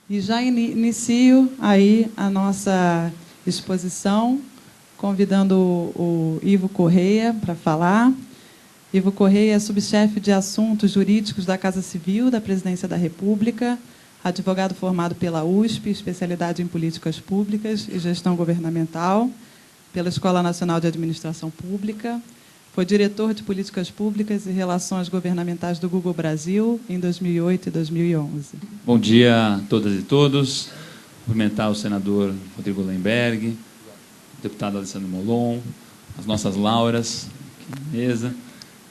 E já inicio aí a nossa exposição, convidando o Ivo Correia para falar. Ivo Correia é subchefe de assuntos jurídicos da Casa Civil da Presidência da República, advogado formado pela USP, especialidade em políticas públicas e gestão governamental, pela Escola Nacional de Administração Pública. Foi diretor de políticas públicas e relações governamentais do Google Brasil em 2008 e 2011. Bom dia a todas e todos. Cumprimentar o senador Rodrigo Hollenberg, o deputado Alessandro Molon, as nossas Lauras aqui na mesa.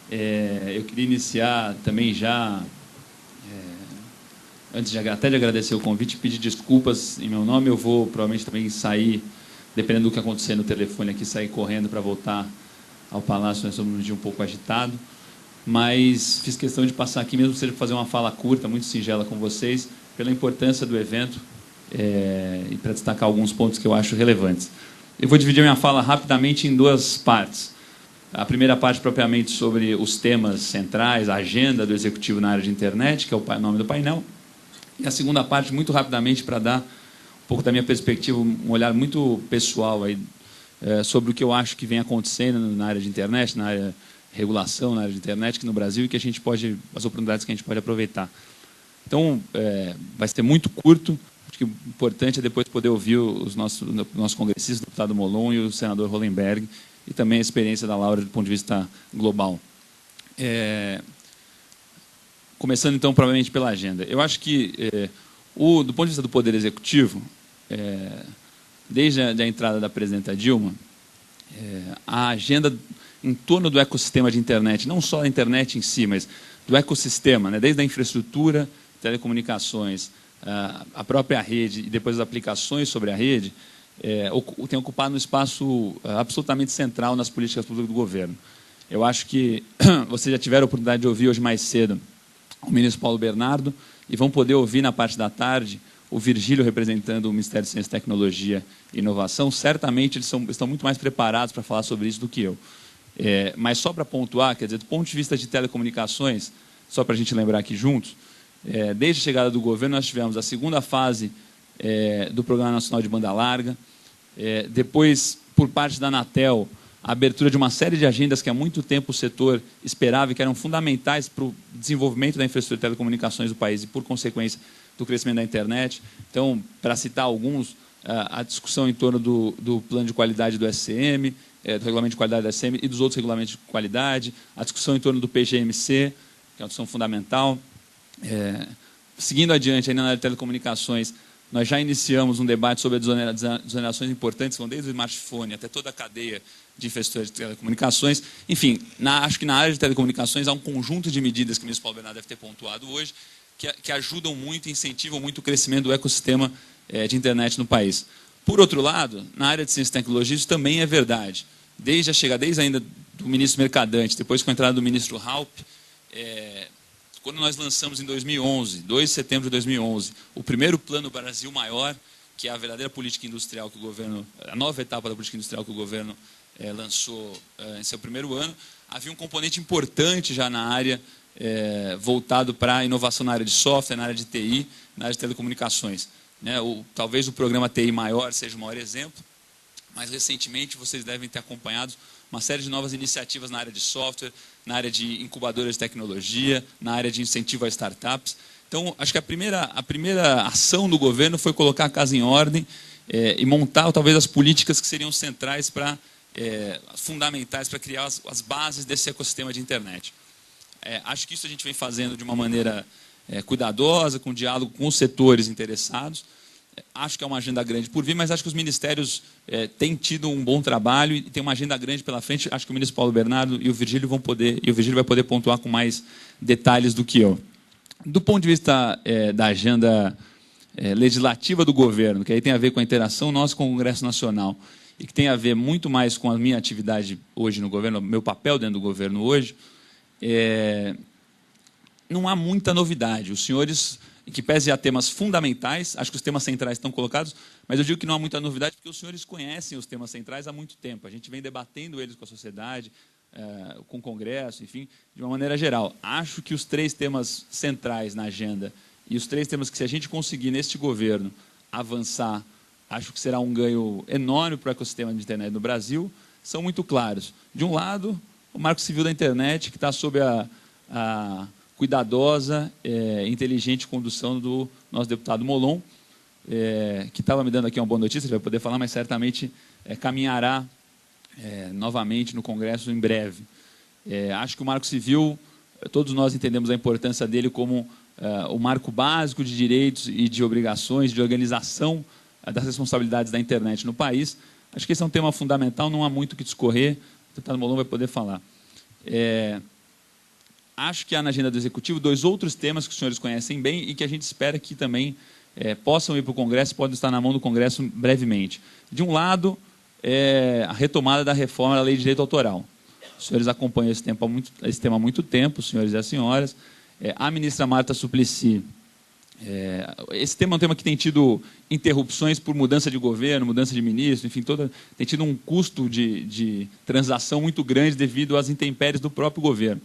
Eu queria iniciar também já, antes de agradecer o convite, pedir desculpas em meu nome. Eu vou provavelmente também sair, dependendo do que acontecer no telefone aqui, sair correndo para voltar ao Palácio. Nós estamos num dia um pouco agitado, mas fiz questão de passar aqui, mesmo que seja para fazer uma fala curta, muito singela com vocês, pela importância do evento e para destacar alguns pontos que eu acho relevantes. Eu vou dividir minha fala rapidamente em duas partes. A primeira parte, propriamente, sobre os temas centrais, a agenda do Executivo na área de internet, que é o nome do painel. E a segunda parte, muito rapidamente, para dar um pouco da minha perspectiva, um olhar muito pessoal aí, sobre o que eu acho que vem acontecendo na área de internet, na área de regulação, na área de internet aqui no Brasil, e que a gente pode, as oportunidades que a gente pode aproveitar. Então, vai ser muito curto. Acho que o importante é depois poder ouvir os nossos congressistas, o deputado Molon e o senador Hollenberg, e também a experiência da Laura do ponto de vista global. Começando, então, provavelmente pela agenda. Eu acho que, do ponto de vista do Poder Executivo, desde a entrada da presidenta Dilma, a agenda em torno do ecossistema de internet, não só a internet em si, mas do ecossistema, né, desde a infraestrutura, telecomunicações, a própria rede e depois as aplicações sobre a rede, tem ocupado um espaço absolutamente central nas políticas públicas do governo. Eu acho que vocês já tiveram a oportunidade de ouvir hoje mais cedo o ministro Paulo Bernardo e vão poder ouvir na parte da tarde o Virgílio representando o Ministério de Ciência, Tecnologia e Inovação. Certamente eles estão muito mais preparados para falar sobre isso do que eu. Mas só para pontuar, quer dizer, do ponto de vista de telecomunicações, só para a gente lembrar aqui juntos, desde a chegada do governo nós tivemos a segunda fase do Programa Nacional de Banda Larga, depois, por parte da Anatel, a abertura de uma série de agendas que há muito tempo o setor esperava e que eram fundamentais para o desenvolvimento da infraestrutura de telecomunicações do país e, por consequência, do crescimento da internet. Então, para citar alguns, a discussão em torno do plano de qualidade do SCM, do regulamento de qualidade do SCM e dos outros regulamentos de qualidade, a discussão em torno do PGMC, que é uma discussão fundamental. Seguindo adiante, ainda na área de telecomunicações, nós já iniciamos um debate sobre desonerações importantes, vão desde o smartphone até toda a cadeia de infraestrutura de telecomunicações. Enfim, acho que na área de telecomunicações há um conjunto de medidas que o ministro Paulo Bernardo deve ter pontuado hoje, que ajudam muito e incentivam muito o crescimento do ecossistema de internet no país. Por outro lado, na área de ciência e tecnologia, isso também é verdade. Desde ainda do ministro Mercadante, depois com a entrada do ministro Raup, quando nós lançamos em 2011, 2 de setembro de 2011, o primeiro Plano Brasil Maior, que é a verdadeira política industrial que o governo, a nova etapa da política industrial que o governo lançou em seu primeiro ano, havia um componente importante já na área voltado para a inovação na área de software, na área de TI, na área de telecomunicações. Talvez o programa TI Maior seja o maior exemplo, mas recentemente vocês devem ter acompanhado uma série de novas iniciativas na área de software, na área de incubadoras de tecnologia, na área de incentivo a startups. Então, acho que a primeira ação do governo foi colocar a casa em ordem e montar talvez as políticas que seriam centrais fundamentais para criar as bases desse ecossistema de internet. Acho que isso a gente vem fazendo de uma maneira cuidadosa, com diálogo com os setores interessados. Acho que é uma agenda grande por vir, mas acho que os ministérios têm tido um bom trabalho e tem uma agenda grande pela frente. Acho que o ministro Paulo Bernardo e o Virgílio vai poder pontuar com mais detalhes do que eu. Do ponto de vista da agenda legislativa do governo, que aí tem a ver com a interação nossa com o Congresso Nacional e que tem a ver muito mais com a minha atividade hoje no governo, meu papel dentro do governo hoje, não há muita novidade. Os senhores, em que pese a temas fundamentais, acho que os temas centrais estão colocados, mas eu digo que não há muita novidade porque os senhores conhecem os temas centrais há muito tempo. A gente vem debatendo eles com a sociedade, com o Congresso, enfim, de uma maneira geral. Acho que os 3 temas centrais na agenda e os 3 temas que, se a gente conseguir, neste governo, avançar, acho que será um ganho enorme para o ecossistema de internet no Brasil, são muito claros. De um lado, o Marco Civil da Internet, que está sob a cuidadosa, inteligente condução do nosso deputado Molon, que estava me dando aqui uma boa notícia, ele vai poder falar, mas certamente caminhará novamente no Congresso em breve. Acho que o Marco Civil, todos nós entendemos a importância dele como o marco básico de direitos e de obrigações, de organização das responsabilidades da internet no país. Acho que esse é um tema fundamental, não há muito o que discorrer, o deputado Molon vai poder falar. Acho que há na agenda do Executivo 2 outros temas que os senhores conhecem bem e que a gente espera que também possam ir para o Congresso, podem estar na mão do Congresso brevemente. De um lado, a retomada da reforma da Lei de Direito Autoral. Os senhores acompanham esse tema há muito tempo, os senhores e as senhoras. A ministra Marta Suplicy, esse tema é um tema que tem tido interrupções por mudança de governo, mudança de ministro, enfim, tem tido um custo de transação muito grande devido às intempéries do próprio governo.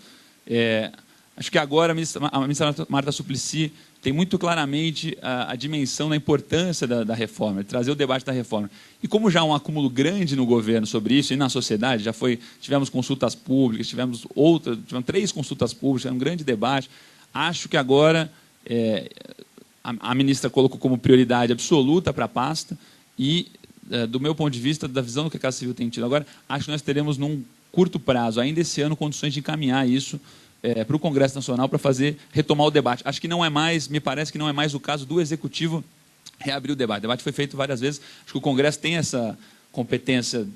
Acho que agora a ministra Marta Suplicy tem muito claramente a dimensão da importância da reforma, de trazer o debate da reforma. E como já há um acúmulo grande no governo sobre isso e na sociedade, tivemos consultas públicas, tivemos 3 consultas públicas, um grande debate. Acho que agora a ministra colocou como prioridade absoluta para a pasta e, do meu ponto de vista, da visão que a Casa Civil tem tido agora, acho que nós teremos, num curto prazo, ainda esse ano, condições de encaminhar isso para o Congresso Nacional para retomar o debate. Acho que não é mais, me parece que não é mais o caso do Executivo reabrir o debate. O debate foi feito várias vezes. Acho que o Congresso tem essa competência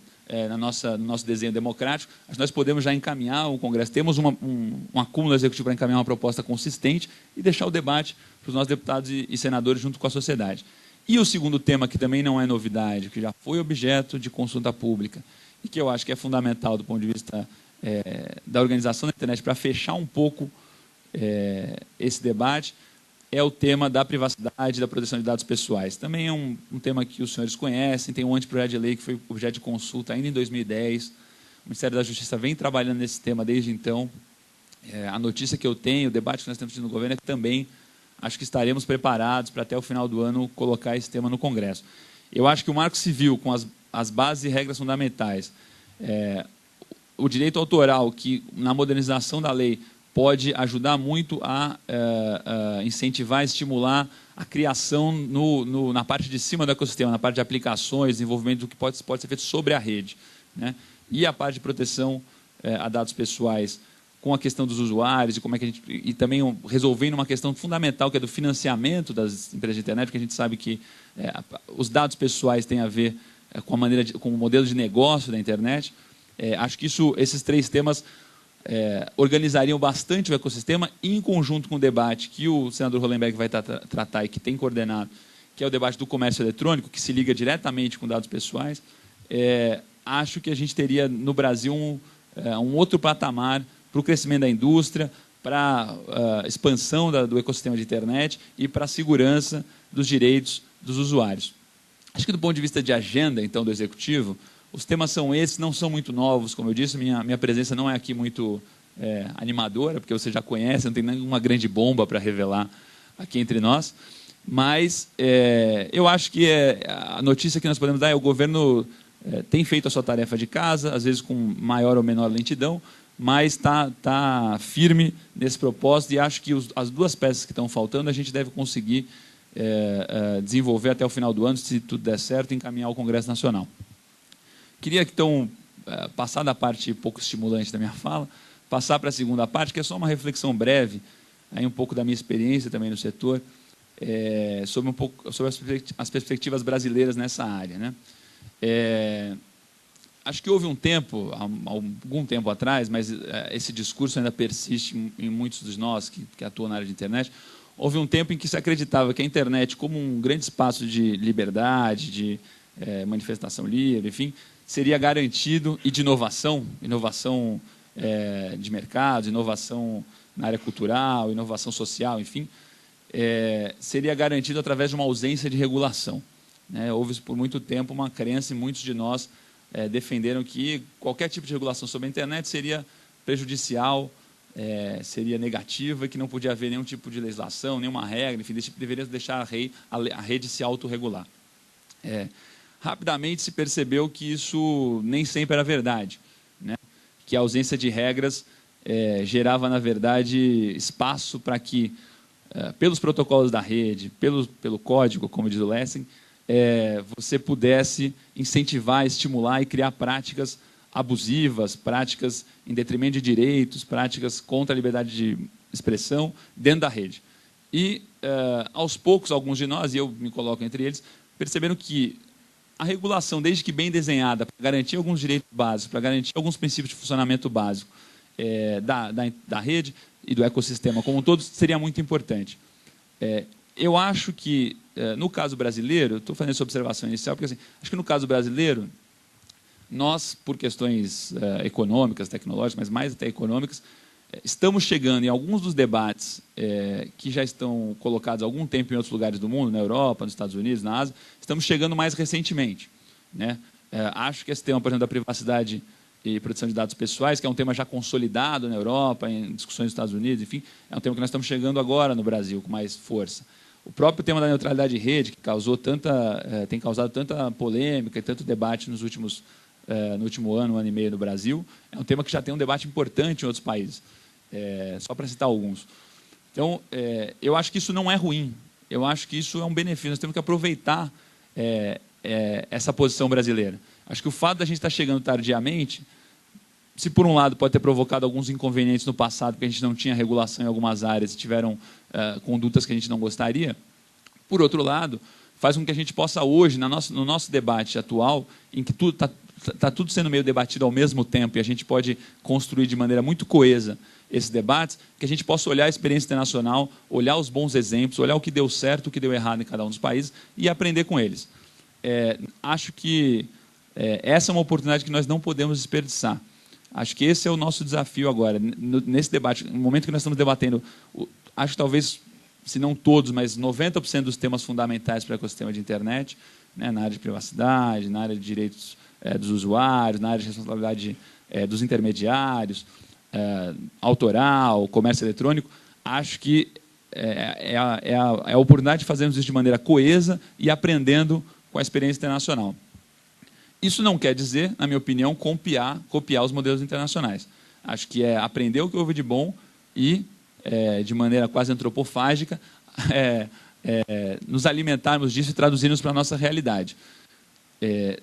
no nosso desenho democrático. Acho que nós podemos já encaminhar o Congresso. Temos um acúmulo executivo para encaminhar uma proposta consistente e deixar o debate para os nossos deputados e senadores junto com a sociedade. E o segundo tema, que também não é novidade, que já foi objeto de consulta pública e que eu acho que é fundamental do ponto de vista da organização da internet para fechar um pouco esse debate, é o tema da privacidade e da proteção de dados pessoais. Também é um tema que os senhores conhecem, tem um anteprojeto de lei que foi objeto de consulta ainda em 2010. O Ministério da Justiça vem trabalhando nesse tema desde então. A notícia que eu tenho, o debate que nós temos tido no governo é que também acho que estaremos preparados para até o final do ano colocar esse tema no Congresso. Eu acho que o Marco Civil, com as bases e regras fundamentais, o direito autoral, que na modernização da lei pode ajudar muito a incentivar, estimular a criação na parte de cima do ecossistema, na parte de aplicações, desenvolvimento do que pode ser feito sobre a rede, né? E a parte de proteção a dados pessoais, com a questão dos usuários, e também resolvendo uma questão fundamental, que é do financiamento das empresas de internet, porque a gente sabe que os dados pessoais têm a ver com o modelo de negócio da internet. Acho que esses 3 temas organizariam bastante o ecossistema, em conjunto com o debate que o senador Hollenberg vai tratar e que tem coordenado, que é o debate do comércio eletrônico, que se liga diretamente com dados pessoais. Acho que a gente teria no Brasil um outro patamar para o crescimento da indústria, para a expansão do ecossistema de internet e para a segurança dos direitos dos usuários. Acho que, do ponto de vista de agenda, então, do Executivo, os temas são esses, não são muito novos, como eu disse, minha presença não é aqui muito animadora, porque você já conhece, não tem nenhuma grande bomba para revelar aqui entre nós, mas eu acho que a notícia que nós podemos dar é: o governo tem feito a sua tarefa de casa, às vezes com maior ou menor lentidão, mas está firme nesse propósito, e acho que as 2 peças que estão faltando a gente deve conseguir desenvolver até o final do ano, se tudo der certo, e encaminhar ao Congresso Nacional. Queria, então, passar da parte pouco estimulante da minha fala, passar para a segunda parte, que é só uma reflexão breve, aí um pouco da minha experiência também no setor, sobre as perspectivas brasileiras nessa área, né? Acho que houve um tempo, há algum tempo atrás, mas esse discurso ainda persiste em muitos de nós que atuam na área de internet. Houve um tempo em que se acreditava que a internet, como um grande espaço de liberdade, de manifestação livre, enfim, seria garantido, e de inovação de mercado, inovação na área cultural, inovação social, enfim, seria garantido através de uma ausência de regulação, né? Houve por muito tempo uma crença, e muitos de nós defenderam que qualquer tipo de regulação sobre a internet seria prejudicial seria negativa, que não podia haver nenhum tipo de legislação, nenhuma regra, enfim, deveria deixar a rede se autorregular. Rapidamente se percebeu que isso nem sempre era verdade, né? Que a ausência de regras gerava, na verdade, espaço para que, pelos protocolos da rede, pelo código, como diz o Lessing, você pudesse incentivar, estimular e criar práticas abusivas, práticas em detrimento de direitos, práticas contra a liberdade de expressão dentro da rede. E, aos poucos, alguns de nós, e eu me coloco entre eles, perceberam que a regulação, desde que bem desenhada, para garantir alguns direitos básicos, para garantir alguns princípios de funcionamento básico da rede e do ecossistema como um todo, seria muito importante. Eu acho que, no caso brasileiro, estou fazendo essa observação inicial, porque assim, acho que no caso brasileiro, nós, por questões econômicas, tecnológicas, mas mais até econômicas, estamos chegando em alguns dos debates que já estão colocados há algum tempo em outros lugares do mundo, na Europa, nos Estados Unidos, na Ásia, estamos chegando mais recentemente, né? Acho que esse tema, por exemplo, da privacidade e proteção de dados pessoais, que é um tema já consolidado na Europa, em discussões nos Estados Unidos, enfim, é um tema que nós estamos chegando agora no Brasil com mais força. O próprio tema da neutralidade de rede, que tem causado tanta polêmica e tanto debate no último ano e meio no Brasil, é um tema que já tem um debate importante em outros países, só para citar alguns. Então, eu acho que isso não é ruim, eu acho que isso é um benefício, nós temos que aproveitar essa posição brasileira. Acho que o fato da gente estar chegando tardiamente, se por um lado pode ter provocado alguns inconvenientes no passado, porque a gente não tinha regulação em algumas áreas e tiveram condutas que a gente não gostaria, por outro lado, faz com que a gente possa hoje, no nosso debate atual, em que tudo está tudo sendo meio debatido ao mesmo tempo e a gente pode construir de maneira muito coesa esses debates, que a gente possa olhar a experiência internacional, olhar os bons exemplos, olhar o que deu certo, o que deu errado em cada um dos países e aprender com eles. Acho que essa é uma oportunidade que nós não podemos desperdiçar. Acho que esse é o nosso desafio agora, nesse debate, no momento que nós estamos debatendo, acho que talvez, se não todos, mas 90% dos temas fundamentais para o ecossistema de internet, né, na área de privacidade, na área de direitos dos usuários, na área de responsabilidade dos intermediários, autoral, comércio eletrônico, acho que é a oportunidade de fazermos isso de maneira coesa e aprendendo com a experiência internacional. Isso não quer dizer, na minha opinião, copiar os modelos internacionais. Acho que é aprender o que houve de bom e, de maneira quase antropofágica, nos alimentarmos disso e traduzirmos para a nossa realidade.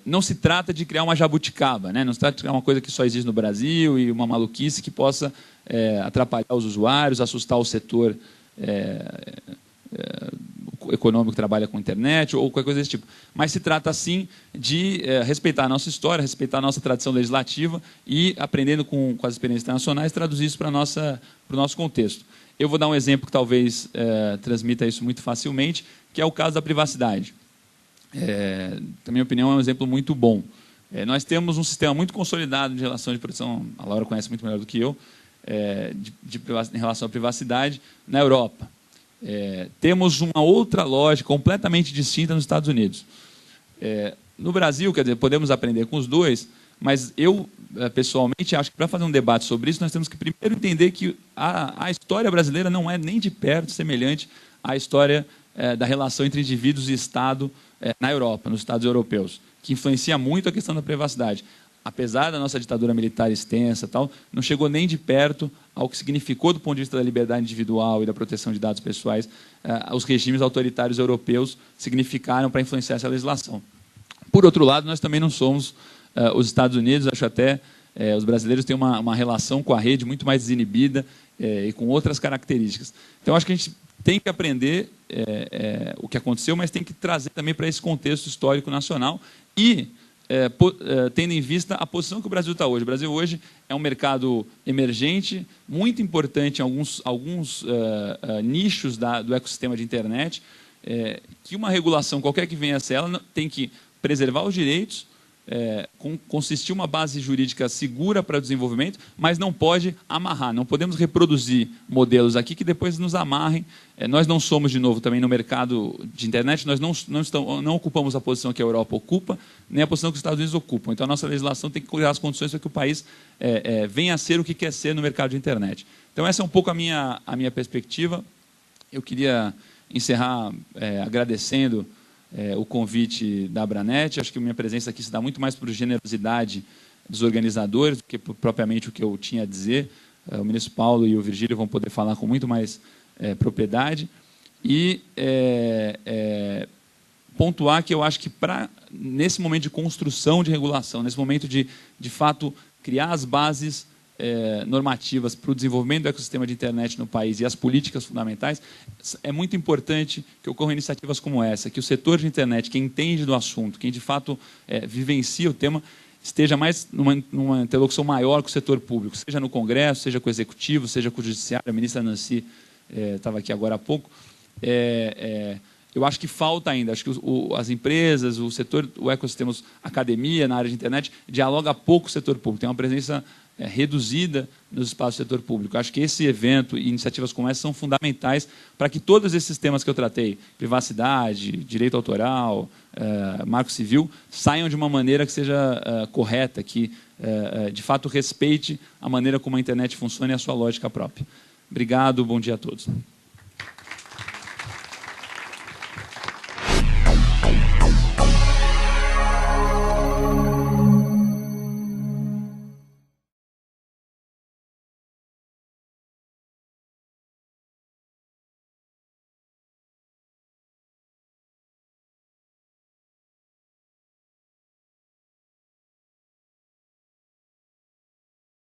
Não se trata de criar uma jabuticaba, né? Não se trata de criar uma coisa que só existe no Brasil e uma maluquice que possa atrapalhar os usuários, assustar o setor econômico que trabalha com internet ou qualquer coisa desse tipo. Mas se trata, sim, de respeitar a nossa história, respeitar a nossa tradição legislativa e, aprendendo com as experiências internacionais, traduzir isso para o nosso contexto. Eu vou dar um exemplo que talvez transmita isso muito facilmente, que é o caso da privacidade. Na minha opinião, é um exemplo muito bom. Nós temos um sistema muito consolidado de relação de proteção, a Laura conhece muito melhor do que eu, em relação à privacidade na Europa. Temos uma outra lógica completamente distinta nos Estados Unidos. No Brasil, quer dizer, podemos aprender com os dois, mas eu, pessoalmente, acho que para fazer um debate sobre isso, nós temos que primeiro entender que a história brasileira não é nem de perto semelhante à história da relação entre indivíduos e Estado na Europa, nos Estados europeus, que influencia muito a questão da privacidade. Apesar da nossa ditadura militar extensa, não chegou nem de perto ao que significou, do ponto de vista da liberdade individual e da proteção de dados pessoais, os regimes autoritários europeus significaram para influenciar essa legislação. Por outro lado, nós também não somos os Estados Unidos, acho até os brasileiros têm uma relação com a rede muito mais desinibida e com outras características. Então, acho que a gente tem que aprender o que aconteceu, mas tem que trazer também para esse contexto histórico nacional e tendo em vista a posição que o Brasil está hoje. O Brasil hoje é um mercado emergente, muito importante em alguns nichos do ecossistema de internet, que uma regulação, qualquer que venha a ser ela, tem que preservar os direitos, consistir uma base jurídica segura para o desenvolvimento, mas não pode amarrar. Não podemos reproduzir modelos aqui que depois nos amarrem. Nós não somos, de novo, também no mercado de internet, nós não ocupamos a posição que a Europa ocupa, nem a posição que os Estados Unidos ocupam. Então, a nossa legislação tem que criar as condições para que o país venha a ser o que quer ser no mercado de internet. Então, essa é um pouco a minha perspectiva. Eu queria encerrar agradecendo o convite da Abranet. Acho que a minha presença aqui se dá muito mais por generosidade dos organizadores do que propriamente o que eu tinha a dizer. O ministro Paulo e o Virgílio vão poder falar com muito mais propriedade. E pontuar que eu acho que nesse momento de construção de regulação, nesse momento de fato, criar as bases normativas para o desenvolvimento do ecossistema de internet no país e as políticas fundamentais, é muito importante que ocorram iniciativas como essa, que o setor de internet, quem entende do assunto, quem de fato vivencia o tema, esteja mais numa interlocução maior com o setor público, seja no Congresso, seja com o Executivo, seja com o Judiciário. A ministra Nancy estava aqui agora há pouco. Eu acho que falta ainda, acho que as empresas, o setor, o ecossistema, a academia na área de internet, dialoga pouco com o setor público, tem uma presença reduzida nos espaços do setor público. Acho que esse evento e iniciativas como essa são fundamentais para que todos esses temas que eu tratei, privacidade, direito autoral, marco civil, saiam de uma maneira que seja correta, que de fato respeite a maneira como a internet funciona e a sua lógica própria. Obrigado, bom dia a todos.